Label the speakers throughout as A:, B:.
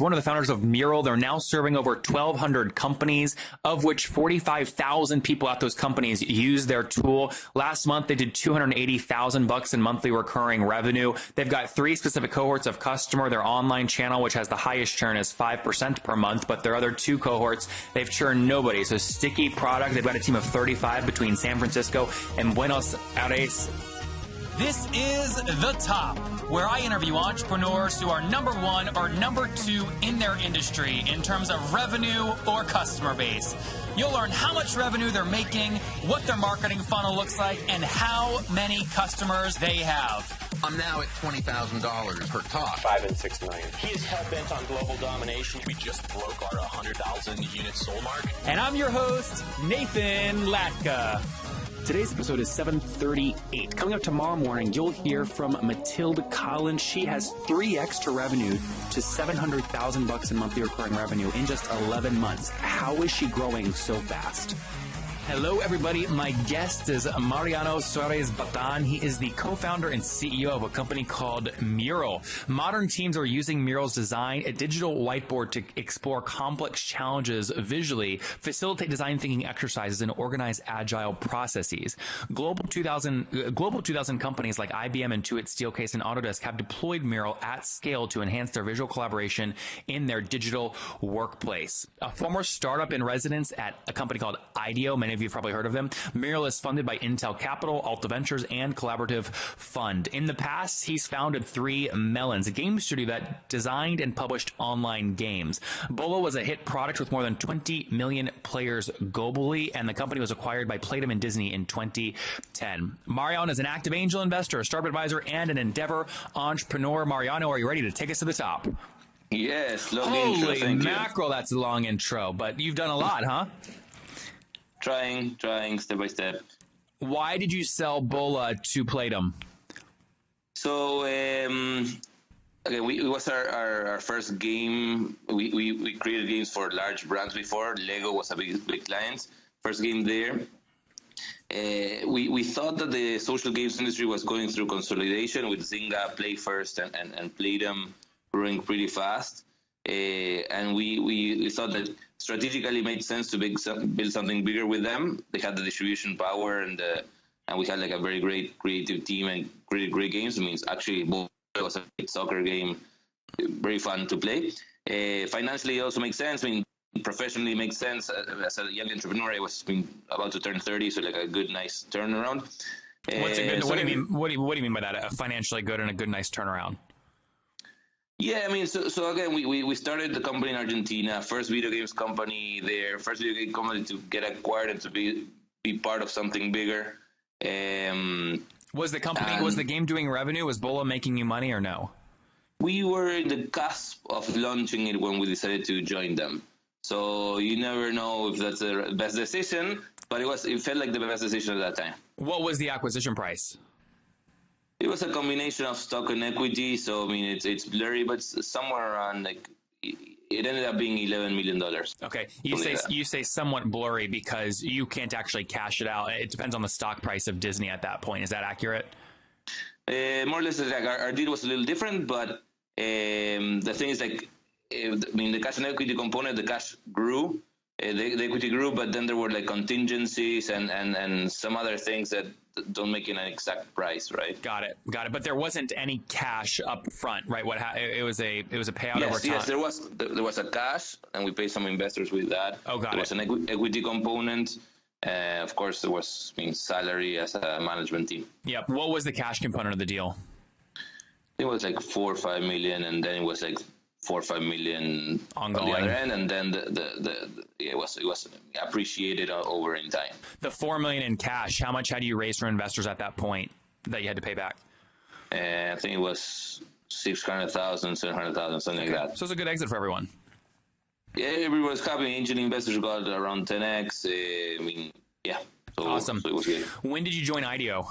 A: one of the founders of MURAL. They're now serving over 1,200 companies, of which 45,000 people at those companies use their tool. Last month, they did $280,000 in monthly recurring revenue. They've got 3 specific cohorts of customer. Their online channel, which has the highest churn, is 5% per month, but their other 2 cohorts, they've churned nobody. So sticky product. They've got a team of 35 between San Francisco and Buenos Aires.
B: This is The Top, where I interview entrepreneurs who are number 1 or number 2 in their industry in terms of revenue or customer base. You'll learn how much revenue they're making, what their marketing funnel looks like, and how many customers they have.
C: I'm now at $20,000 per talk.
D: 5 and 6 million. He is hell-bent on global domination. We just broke our 100,000 units sold mark.
B: And I'm your host, Nathan Latka.
A: Today's episode is 7:38. Coming up tomorrow morning, you'll hear from Matilda Collins. She has 3x to revenue to $700,000 in monthly recurring revenue in just 11 months. How is she growing so fast? Hello, everybody. My guest is Mariano Suarez-Batan. He is the co-founder and CEO of a company called MURAL. Modern teams are using MURAL's design, a digital whiteboard, to explore complex challenges visually, facilitate design thinking exercises, and organize agile processes. Global 2000 companies like IBM, Intuit, Steelcase, and Autodesk have deployed MURAL at scale to enhance their visual collaboration in their digital workplace. A former startup in residence at a company called IDEO, many of you've probably heard of them. MURAL is funded by Intel Capital, Alta Ventures, and Collaborative Fund. In the past, he's founded 3 Melons, a game studio that designed and published online games. Bola was a hit product with more than 20 million players globally, and the company was acquired by Playdom and Disney in 2010. Mariano is an active angel investor, a startup advisor, and an Endeavor entrepreneur. Mariano, are you ready to take us to the top?
E: Yes, long intro,
A: Holy
E: thank
A: mackerel, that's a long intro, but you've done a lot, huh?
E: Trying step by step.
A: Why did you sell Bola to Playdom?
E: So, okay, it was our first game. We created games for large brands before. Lego was a big client. First game there. We thought that the social games industry was going through consolidation with Zynga, Playfirst, and Playdom growing pretty fast. And we thought that strategically made sense to build something bigger with them. They had the distribution power, and we had like a very great creative team and great games. I mean, actually, Bola was a great soccer game, very fun to play. Financially, it also makes sense. I mean, professionally, it makes sense. As a young entrepreneur, I was about to turn 30, so like a good, nice turnaround.
A: What's a good? What do you mean? What do you mean by that? A financially good and a good, nice turnaround.
E: Yeah, I mean, so again, we started the company in Argentina, first video games company there, first video game company to get acquired and to be part of something bigger.
A: Was the game doing revenue? Was Bola making you money or no?
E: We were in the cusp of launching it when we decided to join them. So you never know if that's the best decision, but it felt like the best decision at that time.
A: What was the acquisition price?
E: It was a combination of stock and equity, so I mean it's blurry, but somewhere around it ended up being $11 million.
A: Okay, you say somewhat blurry because you can't actually cash it out. It depends on the stock price of Disney at that point. Is that accurate?
E: More or less, like our deal was a little different, but the thing is I mean the cash and equity component, the cash grew, the equity grew, but then there were like contingencies and some other things that don't make it an exact price, right?
A: Got it. But there wasn't any cash up front, right? It was a payout over time.
E: Yes, there was a cash, and we paid some investors with that.
A: Oh, got it.
E: There was an equity component. Of course, there was salary as a management team.
A: Yep. What was the cash component of the deal?
E: It was like 4 or 5 million, and then it was like 4 or 5 million ongoing on the other end, and then it was appreciated over in time.
A: The 4 million in cash, how much had you raised from investors at that point that you had to pay back?
E: I think it was 600,000, 700,000, something like that.
A: So it's a good exit for everyone.
E: Yeah, everyone was happy. Angel investors got around 10x. I mean, yeah. So,
A: awesome.
E: So it was good.
A: When did you join IDEO?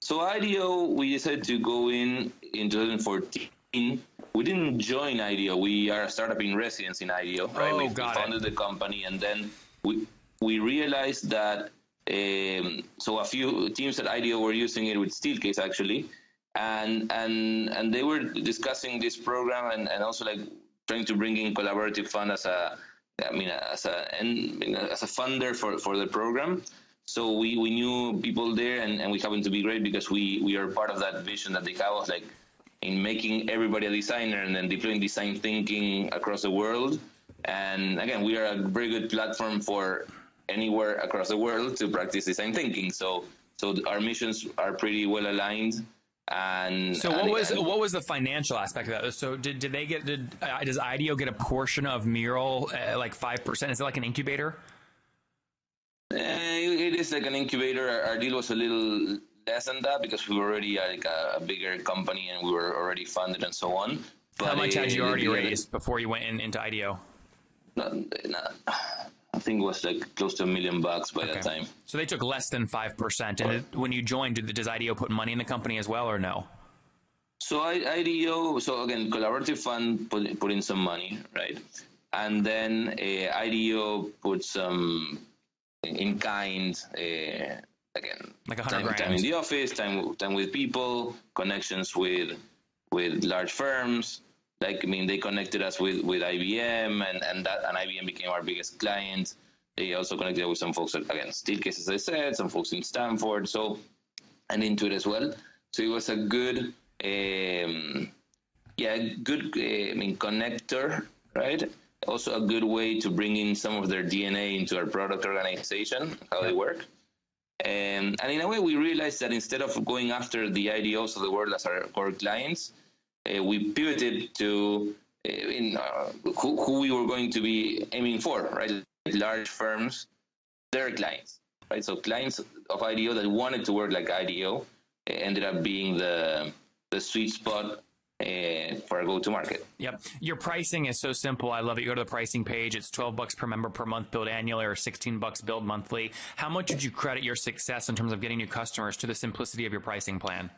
E: So IDEO, we decided to go in 2014. We didn't join IDEO. We are a startup in residence in IDEO, right? We founded the company, and then we realized that so a few teams at IDEO were using it with Steelcase actually, and they were discussing this program and also like trying to bring in collaborative fund as a funder for the program. So we knew people there, and we happened to be great because we are part of that vision that they have of like in making everybody a designer and then deploying design thinking across the world. And again, we are a very good platform for anywhere across the world to practice design thinking. So our missions are pretty well aligned. And
B: so what was the financial aspect of that? So does IDEO get a portion of MURAL, like 5%? Is it like an incubator?
E: It is like an incubator. Our deal was a little less than that because we were already like a bigger company and we were already funded and so on. But
B: how much had you already raised before you went into IDEO?
E: I think it was like close to $1 million by that time.
B: So they took less than 5%. And when you joined, does IDEO put money in the company as well, or no?
E: So IDEO, so again, collaborative fund put in some money, right? And then IDEO put some in kind, again,
B: like $100,000.
E: Time in the office, time with people, connections with large firms. Like, I mean, they connected us with IBM, and IBM became our biggest client. They also connected us with some folks, again, Steelcase, as I said, some folks in Stanford, and Intuit as well. So it was a good, connector, right? Also a good way to bring in some of their DNA into our product organization, how they work. And in a way, we realized that instead of going after the IDOs of the world as our core clients, we pivoted to who we were going to be aiming for, right? Large firms, their clients, right? So clients of IDEO that wanted to work like IDEO ended up being the sweet spot for a go-to-market.
B: Yep. Your pricing is so simple. I love it. You go to the pricing page. It's $12 per member per month billed annually, or $16 billed monthly. How much would you credit your success in terms of getting new customers to the simplicity of your pricing plan?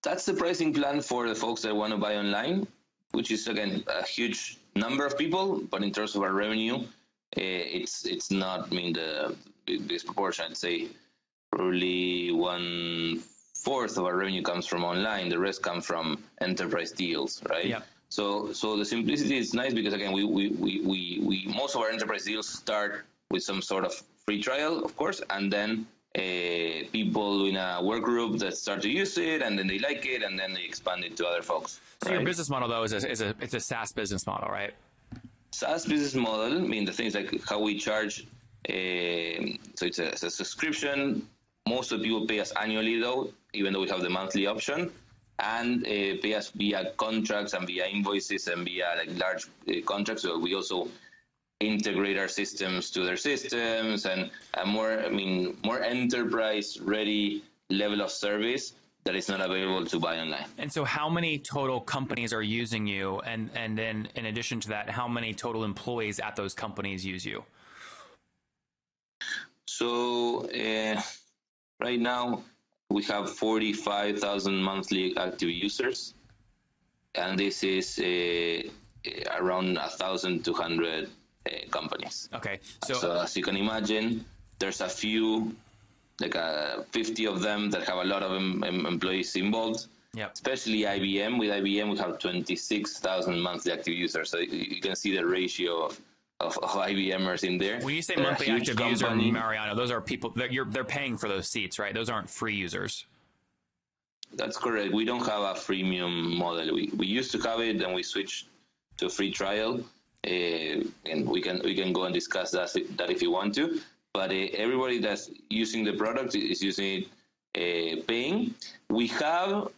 E: That's the pricing plan for the folks that want to buy online, which is, again, a huge number of people. But in terms of our revenue, it's not, the disproportion. I'd say probably 1/4 of our revenue comes from online. The rest come from enterprise deals, right? Yeah. So the simplicity is nice because, again, we most of our enterprise deals start with some sort of free trial, of course, and then people in a work group that start to use it, and then they like it, and then they expand it to other folks.
B: So your business model, though, it's a SaaS business model, right?
E: SaaS business model, the things like how we charge. So it's a subscription. Most of the people pay us annually, though, even though we have the monthly option, and pay us via contracts and via invoices and via like large contracts. So we also integrate our systems to their systems, and a more enterprise ready level of service that is not available to buy online. And
B: so how many total companies are using you? And then in addition to that, how many total employees at those companies use you?
E: So right now we have 45,000 monthly active users, and this is around 1,200 companies.
B: Okay.
E: So as you can imagine, there's a few, like 50 of them that have a lot of employees involved.
B: Yep.
E: Especially IBM. With IBM, we have 26,000 monthly active users. So you can see the ratio of IBMers in there.
B: When you say monthly active user, Mariano, those are people that they're paying for those seats, right? Those aren't free users.
E: That's correct. We don't have a freemium model. We used to have it, then we switched to a free trial. And we can go and discuss that if you want to. But everybody that's using the product is using it paying. We have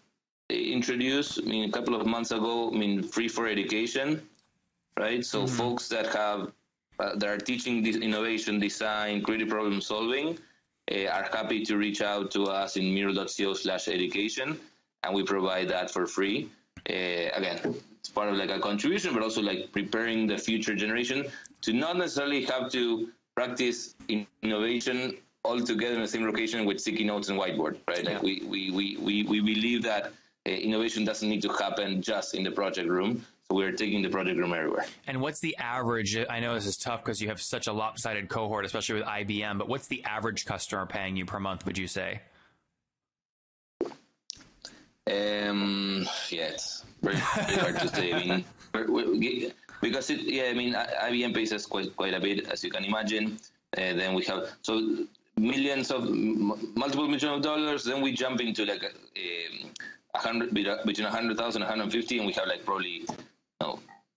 E: introduced, a couple of months ago, free for education, right? So folks that are teaching this innovation, design, creative problem solving, are happy to reach out to us in mural.co/education, and we provide that for free. Again, it's part of like a contribution, but also like preparing the future generation to not necessarily have to practice innovation all together in the same location with sticky notes and whiteboard, right? Like we believe that innovation doesn't need to happen just in the project room. So we're taking the project room everywhere.
B: And what's the average? I know this is tough because you have such a lopsided cohort, especially with IBM, but what's the average customer paying you per month, would you say?
E: It's very hard to say. I mean, because IBM pays us quite a bit, as you can imagine. Then we have multiple millions of dollars. Then we jump into like between 100,000 and 150, and we have like probably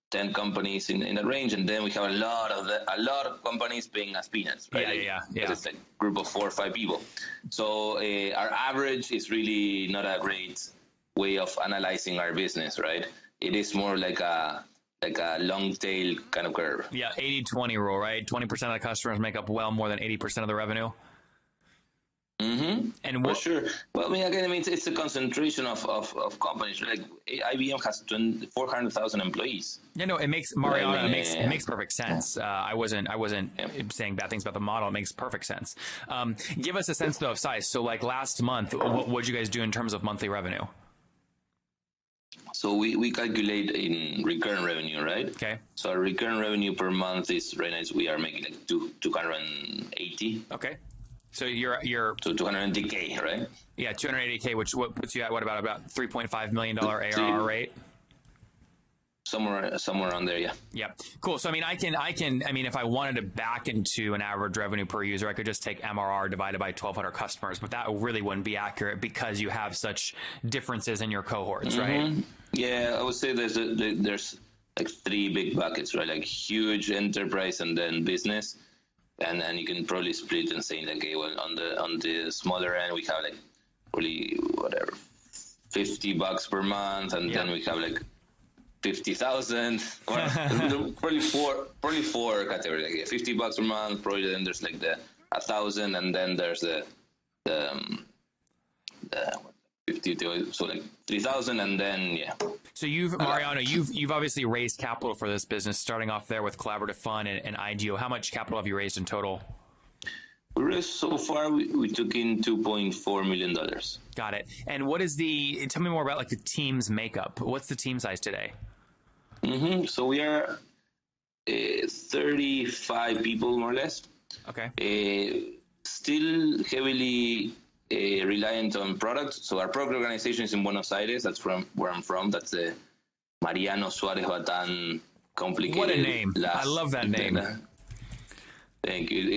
E: 10 companies in that range, and then we have a lot of companies paying us peanuts, right? Yeah. It's like a group of 4 or 5 people. So our average is really not a great way of analyzing our business, right? It is more like a long tail kind of curve.
B: Yeah, 80-20 rule, right? 20% of the customers make up well more than 80% of the revenue.
E: Mm-hmm. And for sure. Well, it's a concentration of companies. Like IBM has 400,000 employees.
B: It makes Mariano. It makes perfect sense. I wasn't saying bad things about the model. It makes perfect sense. Give us a sense though of size. So, like last month, what did you guys do in terms of monthly revenue?
E: So we calculate in recurrent revenue, right?
B: Okay.
E: So our recurrent revenue per month is right now we are making like 280.
B: Okay. So you're
E: so 280K, right?
B: Yeah, 280K, which what puts you at about $3.5 million ARR rate?
E: Somewhere on there, yeah.
B: Yeah, cool. So I can if I wanted to back into an average revenue per user, I could just take MRR divided by 1,200 customers, but that really wouldn't be accurate because you have such differences in your cohorts, right?
E: Yeah, I would say there's like 3 big buckets, right? Like huge enterprise and then business. And then you can probably split and say, like, okay, well, on the smaller end, we have like probably whatever, $50 per month, and then we have like 50,000. Probably four categories. Like $50 per month. Probably then there's like the 1,000, and then there's the 50, so like 3,000, and then
B: So Mariano, you've obviously raised capital for this business, starting off there with Collaborative Fund and IDEO. How much capital have you raised in total?
E: We raised so far. We took in $2.4 million.
B: Got it. And tell me more about like the team's makeup. What's the team size today?
E: So we are 35 people more or less.
B: Okay.
E: Still heavily reliant on product. So our product organization is in Buenos Aires. That's where I'm from. That's the Mariano Suarez Batan complicated.
B: What a name! I love that name.
E: Thank you.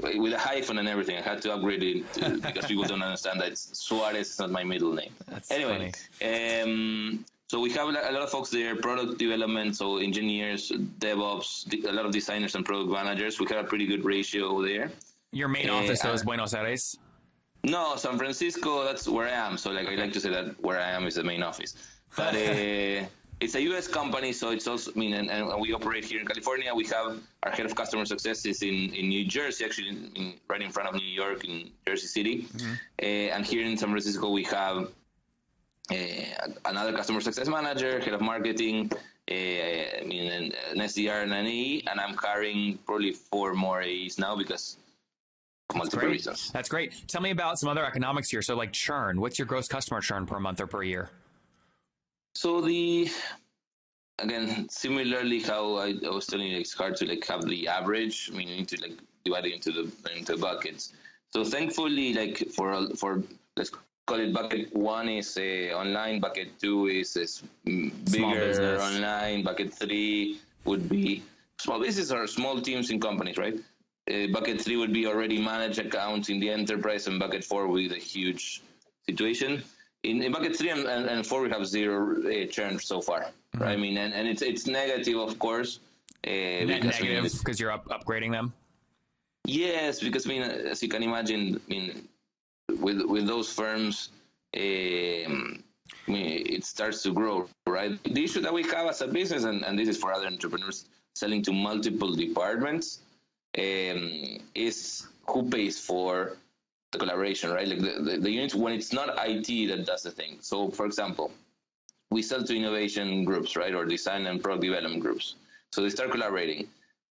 E: With a hyphen and everything. I had to upgrade it because people don't understand that Suarez is not my middle name.
B: That's
E: anyway.
B: Funny.
E: So we have a lot of folks there, product development, so engineers, DevOps, a lot of designers and product managers. We have a pretty good ratio there.
B: Your main office is Buenos Aires?
E: No, San Francisco, that's where I am. So I like to say that where I am is the main office. But it's a U.S. company, so it's also, and we operate here in California. We have our head of customer success is in New Jersey, actually right in front of New York in Jersey City. Mm-hmm. And here in San Francisco, we have another customer success manager, head of marketing, an SDR and an AE, and I'm carrying probably 4 more AEs now because multiple reasons.
B: That's great. Tell me about some other economics here. So like churn, what's your gross customer churn per month or per year? So
E: again, similarly how I was telling you, it's hard to have the average. You need to divide it into buckets. So thankfully, for let's call it bucket 1 is online, bucket 2 is bigger online, bucket 3 would be small business or small teams in companies, right? Bucket 3 would be already managed accounts in the enterprise, and bucket 4 would be the huge situation. In bucket 3 and 4, we have 0 churn so far, mm-hmm. right? And it's negative, of course.
B: Negative because you're upgrading them?
E: Yes, because as you can imagine, with those firms, it starts to grow, right? The issue that we have as a business, and this is for other entrepreneurs selling to multiple departments, is who pays for the collaboration, right? Like the unit, when it's not IT that does the thing. So, for example, we sell to innovation groups, right? Or design and product development groups. So they start collaborating.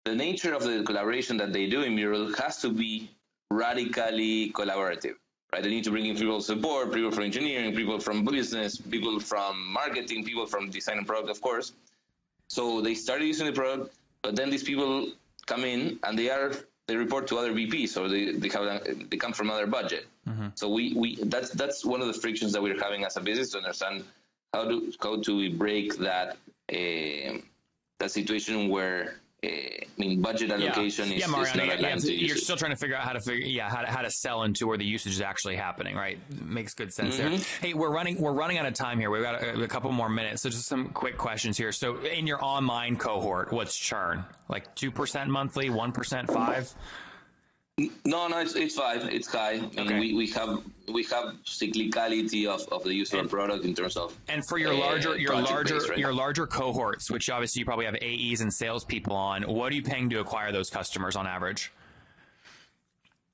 E: The nature of the collaboration that they do in Mural has to be radically collaborative, right? They need to bring in people support, people from engineering, people from business, people from marketing, people from design and product, of course. So they started using the product, but then these people come in and they report to other VPs, so they come from another budget. So that's one of the frictions that we're having as a business, to understand how do we break that that situation where budget allocation is
B: Mariano,
E: not aligned to
B: you're
E: usage.
B: still trying to figure out how to sell into where the usage is actually happening, right? Makes good sense there. Hey, we're running out of time here. We've got a couple more minutes, so just some quick questions here. So in your online cohort, what's churn? Like 2% monthly, 1%, 5%?
E: No, it's 5. It's high. We have cyclicality of the user product in terms of.
B: And for your larger cohorts, which obviously you probably have AEs and salespeople on, what are you paying to acquire those customers on average?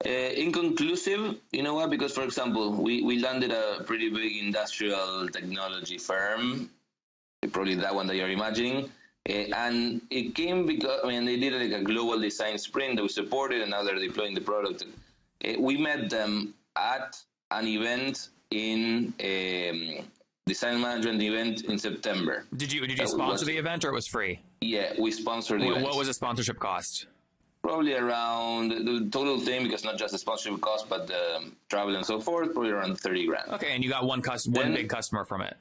E: Inconclusive, you know what? Because, for example, we landed a pretty big industrial technology firm, probably that one that you're imagining. And it came because, they did like a global design sprint that we supported, and now they're deploying the product. We met them at an event in design management event in September.
B: Did you sponsor the event, or it was free?
E: Yeah, we sponsored the event.
B: What was the sponsorship cost?
E: Probably around the total thing, because not just the sponsorship cost, but the travel and so forth, probably around $30,000.
B: Okay, and you got one big customer from it.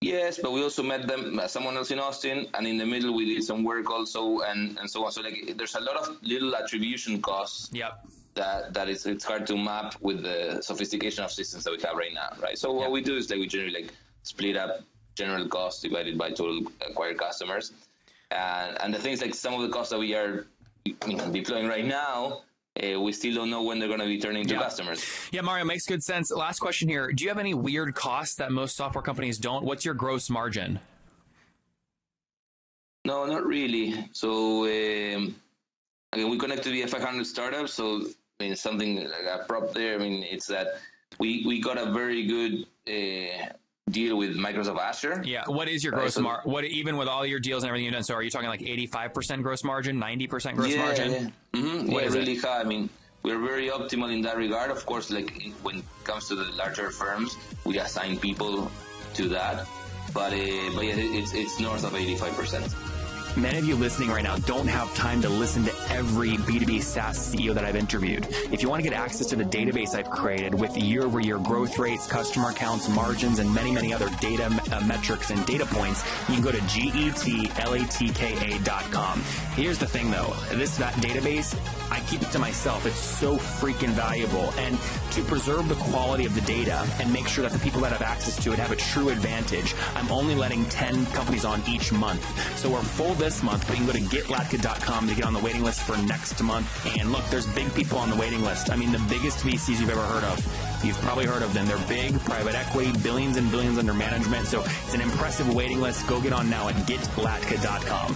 E: Yes, but we also met them, someone else in Austin, and in the middle we did some work also, and so on. So there's a lot of little attribution costs.
B: Yep.
E: That it's hard to map with the sophistication of systems that we have right now, right? So what we do is we generally split up general costs divided by total acquired customers, and the things like some of the costs that we are deploying right now. We still don't know when they're going to be turning to customers. Yeah,
B: Mario, makes good sense. Last question here. Do you have any weird costs that most software companies don't? What's your gross margin?
E: No, not really. So, again, we connect to the 500 startups. So, something like a prop there. It's that we got a very good deal with Microsoft Azure.
B: Yeah. What is your gross margin? What, even with all your deals and everything you've done? So are you talking like 85% gross margin, 90% gross margin?
E: Yeah. Mm-hmm.
B: What is
E: really high. We're very optimal in that regard. Of course, when it comes to the larger firms, we assign people to that. But yeah, it's north of 85%.
A: Many of you listening right now don't have time to listen to every B2B SaaS CEO that I've interviewed. If you want to get access to the database I've created with year-over-year growth rates, customer counts, margins, and many, many other data metrics and data points, you can go to getlatka.com. Here's the thing, though. That database, I keep it to myself. It's so freaking valuable. And to preserve the quality of the data and make sure that the people that have access to it have a true advantage, I'm only letting 10 companies on each month. So we're full this month, but you can go to getlatka.com to get on the waiting list for next month. And look, there's big people on the waiting list. The biggest VCs you've ever heard of. You've probably heard of them. They're big, private equity, billions and billions under management. So it's an impressive waiting list. Go get on now at getlatka.com.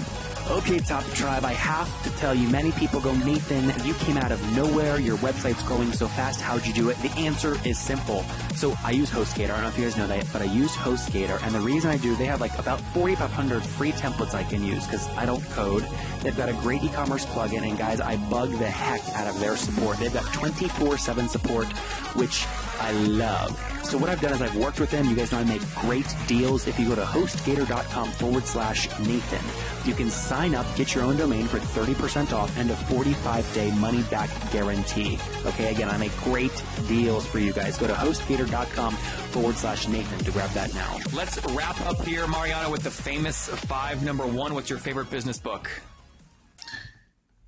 A: Okay, Top Tribe, I have to tell you, many people go, Nathan, you came out of nowhere. Your website's growing so fast. How'd you do it? The answer is simple. So I use HostGator. I don't know if you guys know that, but I use HostGator. And the reason I do, they have about 4,500 free templates I can use because I don't code. They've got a great e-commerce plugin. And guys, I bug the heck out of their support. They've got 24/7 support, which I love. So what I've done is I've worked with them. You guys know I make great deals. If you go to hostgator.com/Nathan, you can sign up, get your own domain for 30% off and a 45-day money-back guarantee. Okay, again, I make great deals for you guys. Go to hostgator.com/Nathan to grab that now.
B: Let's wrap up here, Mariano, with the famous 5. Number 1, what's your favorite business book?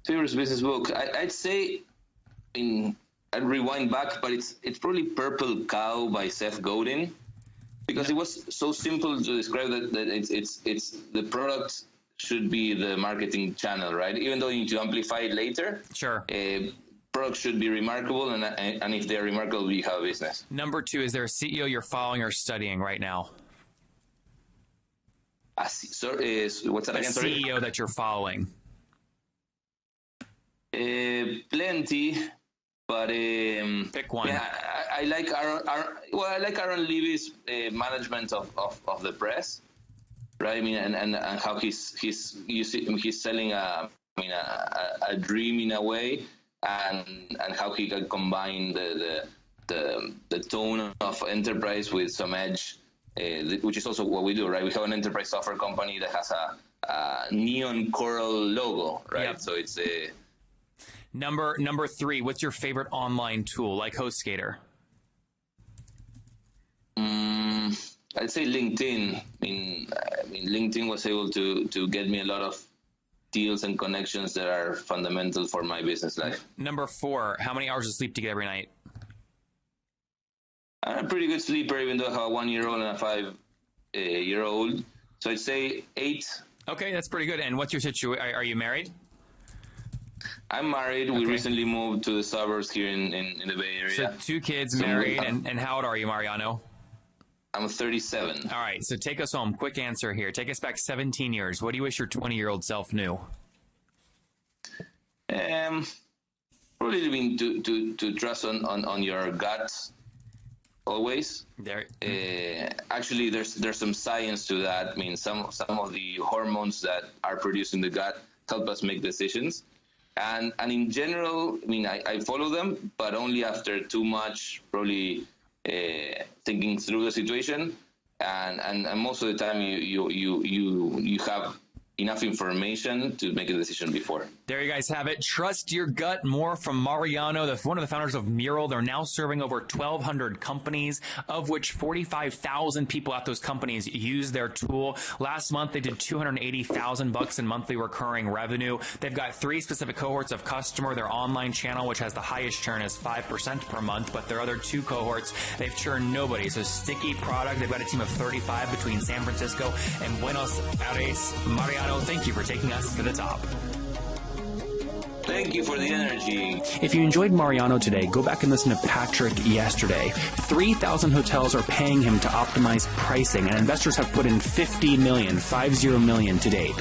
E: Favorite business book? I'd say I'd rewind back, but it's probably Purple Cow by Seth Godin, because it was so simple to describe that it's the product should be the marketing channel, right? Even though you need to amplify it later.
B: Sure.
E: Products should be remarkable, and if they're remarkable, you have a business.
B: Number 2, is there a CEO you're following or studying right now?
E: What's that again? Sorry?
B: CEO that you're following.
E: Plenty. But
B: pick one.
E: Yeah, I like Aaron Levy's management of the press, right? And how he's selling a dream in a way, and how he can combine the tone of enterprise with some edge, which is also what we do, right? We have an enterprise software company that has a neon coral logo, right?
B: Yep.
E: So it's
B: Number 3, what's your favorite online tool like HostGator?
E: I'd say LinkedIn. I mean, LinkedIn was able to get me a lot of deals and connections that are fundamental for my business life.
B: Number 4, how many hours of sleep do you get every night?
E: I'm a pretty good sleeper, even though I have a 1-year-old and a 5-year-old. So I'd say 8.
B: Okay, that's pretty good. And what's your situation? Are you married?
E: I'm married. We recently moved to the suburbs here in the Bay Area.
B: So 2 kids, married, and how old are you, Mariano?
E: I'm 37.
B: All right, so take us home. Quick answer here. Take us back 17 years. What do you wish your 20-year-old self knew?
E: Probably to trust on your gut always. Actually, there's some science to that. I mean, some of the hormones that are produced in the gut help us make decisions. And in general, I mean, I follow them, but only after too much, probably thinking through the situation. And most of the time, you have enough information to make a decision before.
B: There you guys have it. Trust your gut. More from Mariano, one of the founders of MURAL. They're now serving over 1,200 companies, of which 45,000 people at those companies use their tool. Last month, they did $280,000 in monthly recurring revenue. They've got 3 specific cohorts of customer. Their online channel, which has the highest churn, is 5% per month, but their other 2 cohorts, they've churned nobody. So sticky product. They've got a team of 35 between San Francisco and Buenos Aires. Mariano, thank you for taking us to the top.
E: Thank you for the energy.
A: If you enjoyed Mariano today, go back and listen to Patrick yesterday. 3,000 hotels are paying him to optimize pricing, and investors have put in $50 million to date.